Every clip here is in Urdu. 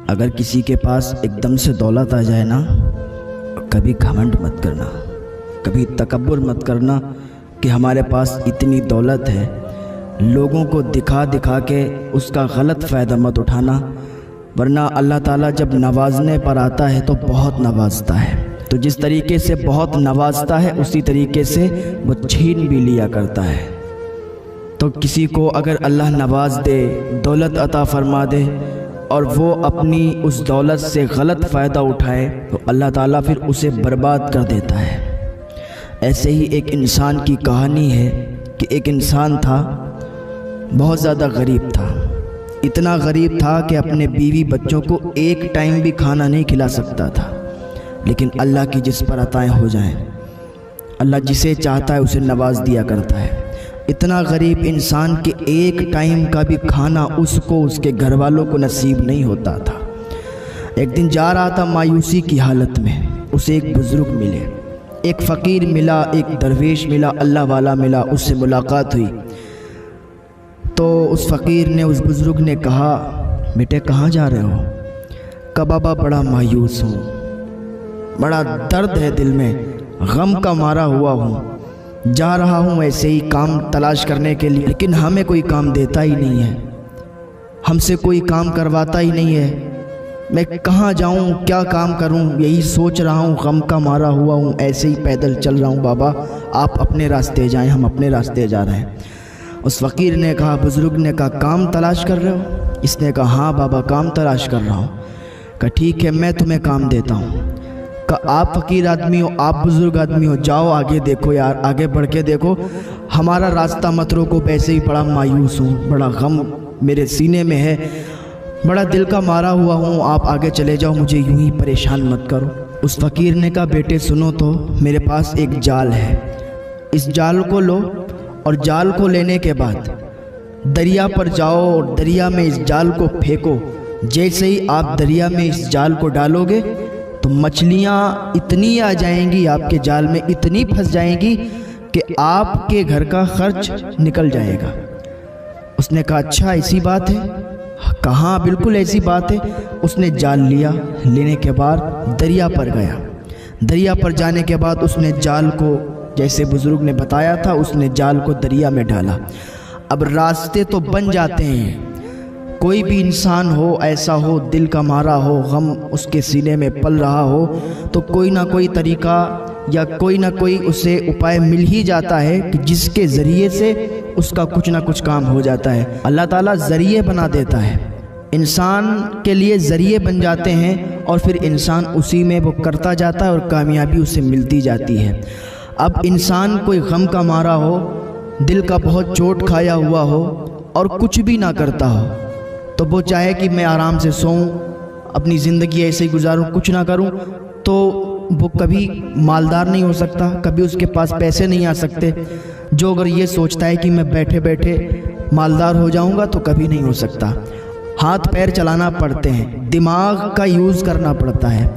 اگر کسی کے پاس ایک دم سے دولت آ جائے نا، کبھی گھمنڈ مت کرنا، کبھی تکبر مت کرنا کہ ہمارے پاس اتنی دولت ہے۔ لوگوں کو دکھا دکھا کے اس کا غلط فائدہ مت اٹھانا، ورنہ اللہ تعالیٰ جب نوازنے پر آتا ہے تو بہت نوازتا ہے۔ تو جس طریقے سے بہت نوازتا ہے اسی طریقے سے وہ چھین بھی لیا کرتا ہے۔ تو کسی کو اگر اللہ نواز دے، دولت عطا فرما دے، اور وہ اپنی اس دولت سے غلط فائدہ اٹھائے تو اللہ تعالیٰ پھر اسے برباد کر دیتا ہے۔ ایسے ہی ایک انسان کی کہانی ہے کہ ایک انسان تھا، بہت زیادہ غریب تھا، اتنا غریب تھا کہ اپنے بیوی بچوں کو ایک ٹائم بھی کھانا نہیں کھلا سکتا تھا۔ لیکن اللہ کی جس پر عطائیں ہو جائیں، اللہ جسے چاہتا ہے اسے نواز دیا کرتا ہے۔ اتنا غریب انسان کہ ایک ٹائم کا بھی کھانا اس کو اس کے گھر والوں کو نصیب نہیں ہوتا تھا۔ ایک دن جا رہا تھا مایوسی کی حالت میں، اسے ایک بزرگ ملے، ایک فقیر ملا، ایک درویش ملا، اللہ والا ملا، اس سے ملاقات ہوئی۔ تو اس فقیر نے، اس بزرگ نے کہا، بیٹے کہاں جا رہے ہو؟ کہا بابا بڑا مایوس ہوں، بڑا درد ہے دل میں، غم کا مارا ہوا ہوں، جا رہا ہوں ایسے ہی کام تلاش کرنے کے لیے، لیکن ہمیں کوئی کام دیتا ہی نہیں ہے، ہم سے کوئی کام کرواتا ہی نہیں ہے، میں کہاں جاؤں، کیا کام کروں، یہی سوچ رہا ہوں، غم کا مارا ہوا ہوں، ایسے ہی پیدل چل رہا ہوں، بابا آپ اپنے راستے جائیں، ہم اپنے راستے جا رہے ہیں۔ اس فقیر نے کہا، بزرگ نے کہا کام تلاش کر رہے ہو؟ اس نے کہا ہاں بابا کام تلاش کر رہا ہوں۔ کہا ٹھیک ہے میں تمہیں کام دیتا ہوں۔ کہا آپ فقیر آدمی ہو، آپ بزرگ آدمی ہو، جاؤ آگے دیکھو یار، آگے بڑھ کے دیکھو، ہمارا راستہ مت روکو، ویسے ہی بڑا مایوس ہوں، بڑا غم میرے سینے میں ہے، بڑا دل کا مارا ہوا ہوں، آپ آگے چلے جاؤ، مجھے یوں ہی پریشان مت کرو۔ اس فقیر نے کہا بیٹے سنو تو، میرے پاس ایک جال ہے، اس جال کو لو، اور جال کو لینے کے بعد دریا پر جاؤ اور دریا میں اس جال کو پھینکو۔ جیسے ہی آپ دریا میں اس جال کو ڈالو گے تو مچھلیاں اتنی آ جائیں گی آپ کے جال میں، اتنی پھنس جائیں گی کہ آپ کے گھر کا خرچ نکل جائے گا۔ اس نے کہا اچھا ایسی بات ہے؟ کہاں بالکل ایسی بات ہے۔ اس نے جال لیا، لینے کے بعد دریا پر گیا، دریا پر جانے کے بعد اس نے جال کو جیسے بزرگ نے بتایا تھا، اس نے جال کو دریا میں ڈالا۔ اب راستے تو بن جاتے ہیں، کوئی بھی انسان ہو ایسا ہو، دل کا مارا ہو، غم اس کے سینے میں پل رہا ہو، تو کوئی نہ کوئی طریقہ یا کوئی نہ کوئی اسے اپائے مل ہی جاتا ہے کہ جس کے ذریعے سے اس کا کچھ نہ کچھ کام ہو جاتا ہے۔ اللہ تعالیٰ ذریعے بنا دیتا ہے، انسان کے لیے ذریعے بن جاتے ہیں، اور پھر انسان اسی میں وہ کرتا جاتا ہے اور کامیابی اسے ملتی جاتی ہے۔ اب انسان کوئی غم کا مارا ہو، دل کا بہت چوٹ کھایا ہوا ہو اور کچھ بھی نہ کرتا ہو، تو وہ چاہے کہ میں آرام سے سوؤں، اپنی زندگی ایسے ہی گزاروں، کچھ نہ کروں، تو وہ کبھی مالدار نہیں ہو سکتا، کبھی اس کے پاس پیسے نہیں آ سکتے۔ جو اگر یہ سوچتا ہے کہ میں بیٹھے بیٹھے مالدار ہو جاؤں گا تو کبھی نہیں ہو سکتا۔ ہاتھ پیر چلانا پڑتے ہیں، دماغ کا یوز کرنا پڑتا ہے۔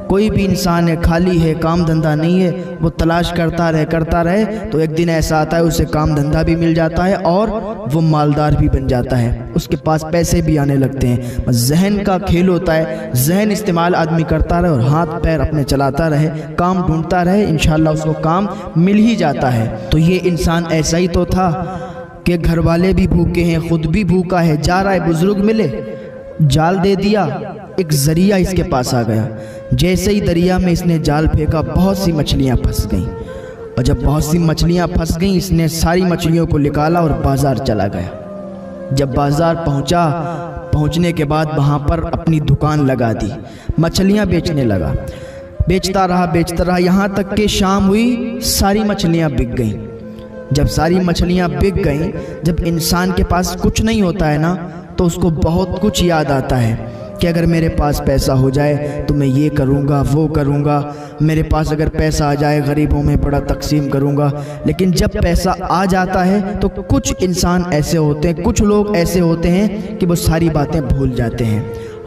کوئی بھی انسان ہے خالی ہے، کام دھندہ نہیں ہے، وہ تلاش کرتا رہے تو ایک دن ایسا آتا ہے اسے کام دھندہ بھی مل جاتا ہے اور وہ مالدار بھی بن جاتا ہے، اس کے پاس پیسے بھی آنے لگتے ہیں۔ بس ذہن کا کھیل ہوتا ہے، ذہن استعمال آدمی کرتا رہے اور ہاتھ پیر اپنے چلاتا رہے، کام ڈھونڈتا رہے، انشاءاللہ اس کو کام مل ہی جاتا ہے۔ تو یہ انسان ایسا ہی تو تھا کہ گھر والے بھی بھوکے ہیں، خود بھی بھوکا ہے، جا رہا ہے، بزرگ ملے، جال دے دیا، ایک ذریعہ اس کے پاس آ گیا۔ جیسے ہی دریا میں اس نے جال پھینکا بہت سی مچھلیاں پھنس گئیں، اور جب بہت سی مچھلیاں پھنس گئیں اس نے ساری مچھلیوں کو نکالا اور بازار چلا گیا۔ جب بازار پہنچنے کے بعد وہاں پر اپنی دکان لگا دی، مچھلیاں بیچنے لگا، بیچتا رہا یہاں تک کہ شام ہوئی، ساری مچھلیاں بک گئیں۔ جب ساری مچھلیاں بک گئیں، جب انسان کے پاس کچھ نہیں ہوتا ہے نا تو اس کو بہت کچھ یاد آتا ہے کہ اگر میرے پاس پیسہ ہو جائے تو میں یہ کروں گا، وہ کروں گا، میرے پاس اگر پیسہ آ جائے غریبوں میں بڑا تقسیم کروں گا۔ لیکن جب پیسہ آ جاتا ہے تو کچھ انسان ایسے ہوتے ہیں، کچھ لوگ ایسے ہوتے ہیں کہ وہ ساری باتیں بھول جاتے ہیں۔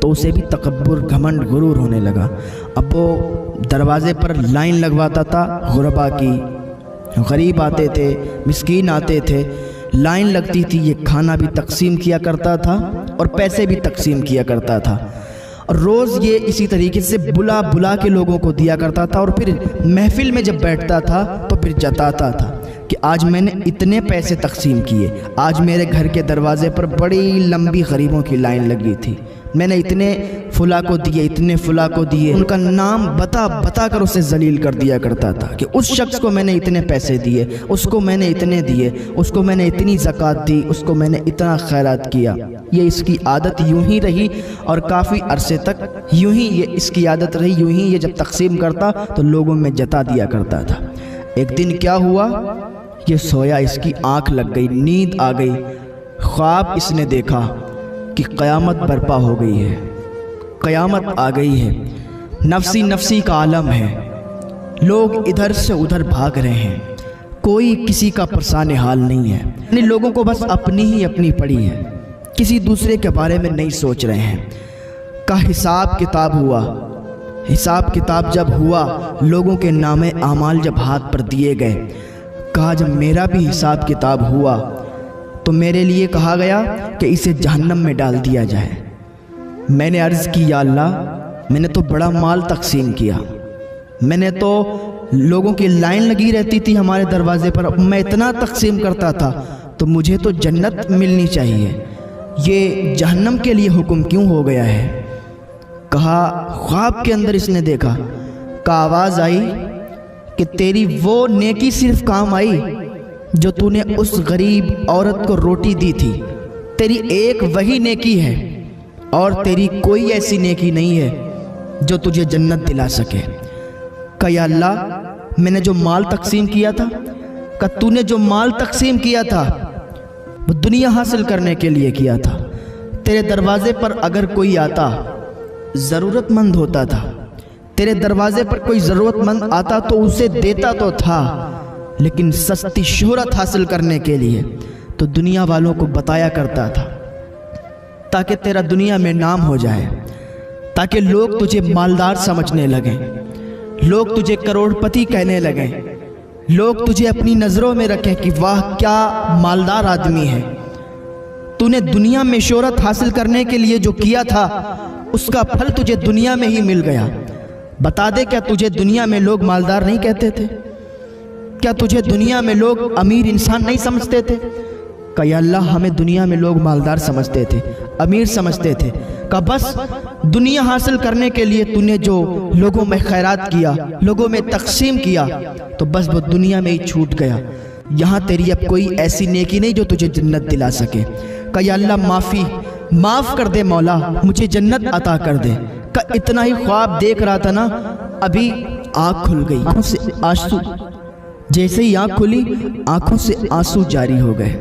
تو اسے بھی تکبر، گھمنڈ، غرور ہونے لگا۔ اب وہ دروازے پر لائن لگواتا تھا غربا کی، غریب آتے تھے، مسکین آتے تھے، لائن لگتی تھی، یہ کھانا بھی تقسیم کیا کرتا تھا اور پیسے بھی تقسیم کیا کرتا تھا، اور روز یہ اسی طریقے سے بلا بلا کے لوگوں کو دیا کرتا تھا، اور پھر محفل میں جب بیٹھتا تھا تو پھر جتاتا تھا کہ آج میں نے اتنے پیسے تقسیم کیے، آج میرے گھر کے دروازے پر بڑی لمبی غریبوں کی لائن لگی تھی، میں نے اتنے فلاں کو دیے، اتنے فلاں کو دیے، ان کا نام بتا بتا کر اسے ذلیل کر دیا کرتا تھا کہ اس شخص کو میں نے اتنے پیسے دیے، اس کو میں نے اتنے دیے، اس کو میں نے اتنی زکوٰۃ دی، اس کو میں نے اتنا خیرات کیا۔ یہ اس کی عادت یوں ہی رہی اور کافی عرصے تک یوں ہی یہ اس کی عادت رہی، یوں ہی یہ جب تقسیم کرتا تو لوگوں میں جتا دیا کرتا تھا۔ ایک دن کیا ہوا، یہ سویا، اس کی آنکھ لگ گئی، نیند آ گئی، خواب اس نے دیکھا کہ قیامت برپا ہو گئی ہے، قیامت آ گئی ہے، نفسی نفسی کا عالم ہے، لوگ ادھر سے ادھر بھاگ رہے ہیں، کوئی کسی کا پرسان حال نہیں ہے، یعنی لوگوں کو بس اپنی ہی اپنی پڑی ہے، کسی دوسرے کے بارے میں نہیں سوچ رہے ہیں۔ کا حساب کتاب ہوا، حساب کتاب جب ہوا، لوگوں کے نام اعمال جب ہاتھ پر دیے گئے، کہا جب میرا بھی حساب کتاب ہوا تو میرے لیے کہا گیا کہ اسے جہنم میں ڈال دیا جائے۔ میں نے عرض کی یا اللہ، میں نے تو بڑا مال تقسیم کیا، میں نے تو لوگوں کی لائن لگی رہتی تھی ہمارے دروازے پر، میں اتنا تقسیم کرتا تھا تو مجھے تو جنت ملنی چاہیے، یہ جہنم کے لیے حکم کیوں ہو گیا ہے؟ کہا خواب کے اندر اس نے دیکھا کہ آواز آئی کہ تیری وہ نیکی صرف کام آئی جو تو نے اس غریب عورت کو روٹی دی تھی، تیری ایک وہی نیکی ہے اور تیری کوئی ایسی نیکی نہیں ہے جو تجھے جنت دلا سکے۔ کہ یا اللہ، میں نے جو مال تقسیم کیا تھا، کہ تو نے جو مال تقسیم کیا تھا وہ دنیا حاصل کرنے کے لیے کیا تھا، تیرے دروازے پر اگر کوئی آتا، ضرورت مند ہوتا تھا، تیرے دروازے پر کوئی ضرورت مند آتا تو اسے دیتا تو تھا، لیکن سستی شہرت حاصل کرنے کے لیے تو دنیا والوں کو بتایا کرتا تھا، تاکہ تیرا دنیا میں نام ہو جائے، تاکہ لوگ تجھے مالدار سمجھنے لگیں، لوگ تجھے کروڑ پتی کہنے لگیں، لوگ تجھے اپنی نظروں میں رکھیں کہ واہ کیا مالدار آدمی ہے۔ تو نے دنیا میں شہرت حاصل کرنے کے لیے جو کیا تھا اس کا پھل تجھے دنیا میں ہی مل گیا۔ بتا دے، کیا تجھے دنیا میں لوگ مالدار نہیں کہتے تھے؟ کیا تجھے دنیا میں لوگ امیر انسان نہیں سمجھتے تھے؟ کہ یا اللہ، ہمیں دنیا میں لوگ مالدار سمجھتے تھے، امیر سمجھتے تھے، کہ بس دنیا حاصل کرنے کے لیے تو نے جو لوگوں میں خیرات کیا، لوگوں میں تقسیم کیا، تو بس وہ دنیا میں ہی چھوٹ گیا، یہاں تیری اب کوئی ایسی نیکی نہیں جو تجھے جنت دلا سکے۔ کہ یا اللہ، معاف کر دے مولا، مجھے جنت عطا کر دے۔ کہ اتنا ہی خواب دیکھ رہا تھا نا، ابھی آنکھ کھل گئی، آنکھوں سے آنسو، جیسے ہی آنکھ کھلی آنکھوں سے آنسو جاری ہو گئے،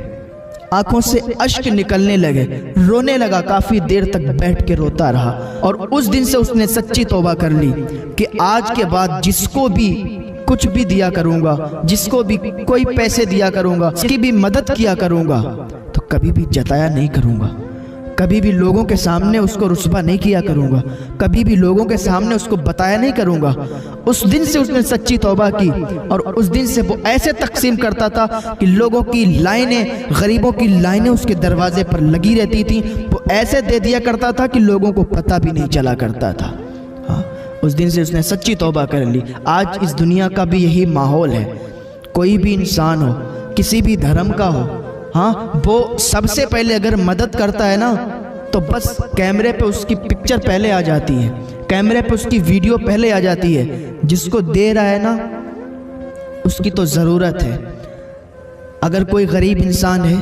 آنکھوں سے اشک نکلنے لگے، رونے لگا، کافی دیر تک بیٹھ کے روتا رہا، اور اس دن سے اس نے سچی توبہ کر لی کہ آج کے بعد جس کو بھی کچھ بھی دیا کروں گا، جس کو بھی کوئی پیسے دیا کروں گا، اس کی بھی مدد کیا کروں گا، تو کبھی بھی جتایا نہیں کروں گا، کبھی بھی لوگوں کے سامنے اس کو رسوا نہیں کیا کروں گا، کبھی بھی لوگوں کے سامنے اس کو بتایا نہیں کروں گا۔ اس دن سے اس نے سچی توبہ کی، اور اس دن سے وہ ایسے تقسیم کرتا تھا کہ لوگوں کی لائنیں، غریبوں کی لائنیں اس کے دروازے پر لگی رہتی تھیں، وہ ایسے دے دیا کرتا تھا کہ لوگوں کو پتہ بھی نہیں چلا کرتا تھا۔ اس دن سے اس نے سچی توبہ کر لی۔ آج اس دنیا کا بھی یہی ماحول ہے، کوئی بھی انسان ہو، کسی بھی دھرم کا ہو، وہ سب سے پہلے اگر مدد کرتا ہے نا تو بس کیمرے پہ اس کی پکچر پہلے آ جاتی ہے، کیمرے پہ اس کی ویڈیو پہلے آ جاتی ہے۔ جس کو دے رہا ہے نا اس کی تو ضرورت ہے۔ اگر کوئی غریب انسان ہے،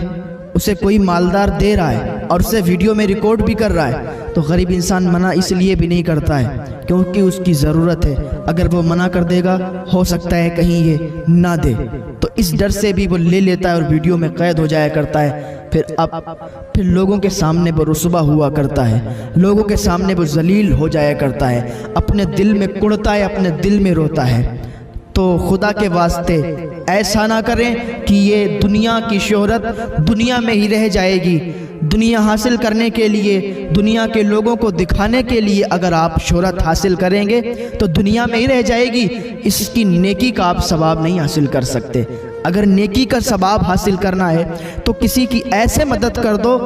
اسے کوئی مالدار دے رہا ہے اور اسے ویڈیو میں ریکارڈ بھی کر رہا ہے، تو غریب انسان منع اس لیے بھی نہیں کرتا ہے کیونکہ اس کی ضرورت ہے۔ اگر وہ منع کر دے گا، ہو سکتا ہے کہیں یہ نہ دے، تو اس ڈر سے بھی وہ لے لیتا ہے اور ویڈیو میں قید ہو جایا کرتا ہے۔ پھر لوگوں کے سامنے وہ رسوا ہوا کرتا ہے، لوگوں کے سامنے وہ ذلیل ہو جایا کرتا ہے، اپنے دل میں کڑتا ہے، اپنے دل میں روتا ہے۔ تو خدا کے واسطے ایسا نہ کریں کہ یہ دنیا کی شہرت دنیا میں ہی رہ جائے گی، دنیا حاصل کرنے کے لیے، دنیا کے لوگوں کو دکھانے کے لیے اگر آپ شہرت حاصل کریں گے تو دنیا میں ہی رہ جائے گی، اس کی نیکی کا آپ ثواب نہیں حاصل کر سکتے۔ اگر نیکی کا ثواب حاصل کرنا ہے تو کسی کی ایسے مدد کر دو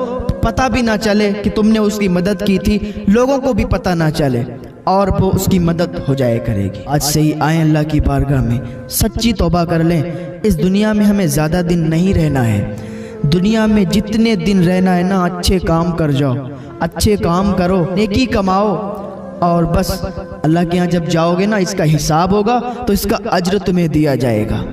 پتہ بھی نہ چلے کہ تم نے اس کی مدد کی تھی، لوگوں کو بھی پتہ نہ چلے، اور وہ اس کی مدد ہو جائے کرے گی۔ آج سے ہی آئیں اللہ کی بارگاہ میں، سچی توبہ کر لیں۔ اس دنیا میں ہمیں زیادہ دن نہیں رہنا ہے، دنیا میں جتنے دن رہنا ہے نا اچھے کام کر جاؤ، اچھے کام کرو، نیکی کماؤ، اور بس اللہ کے ہاں جب جاؤ گے نا اس کا حساب ہوگا تو اس کا اجر تمہیں دیا جائے گا۔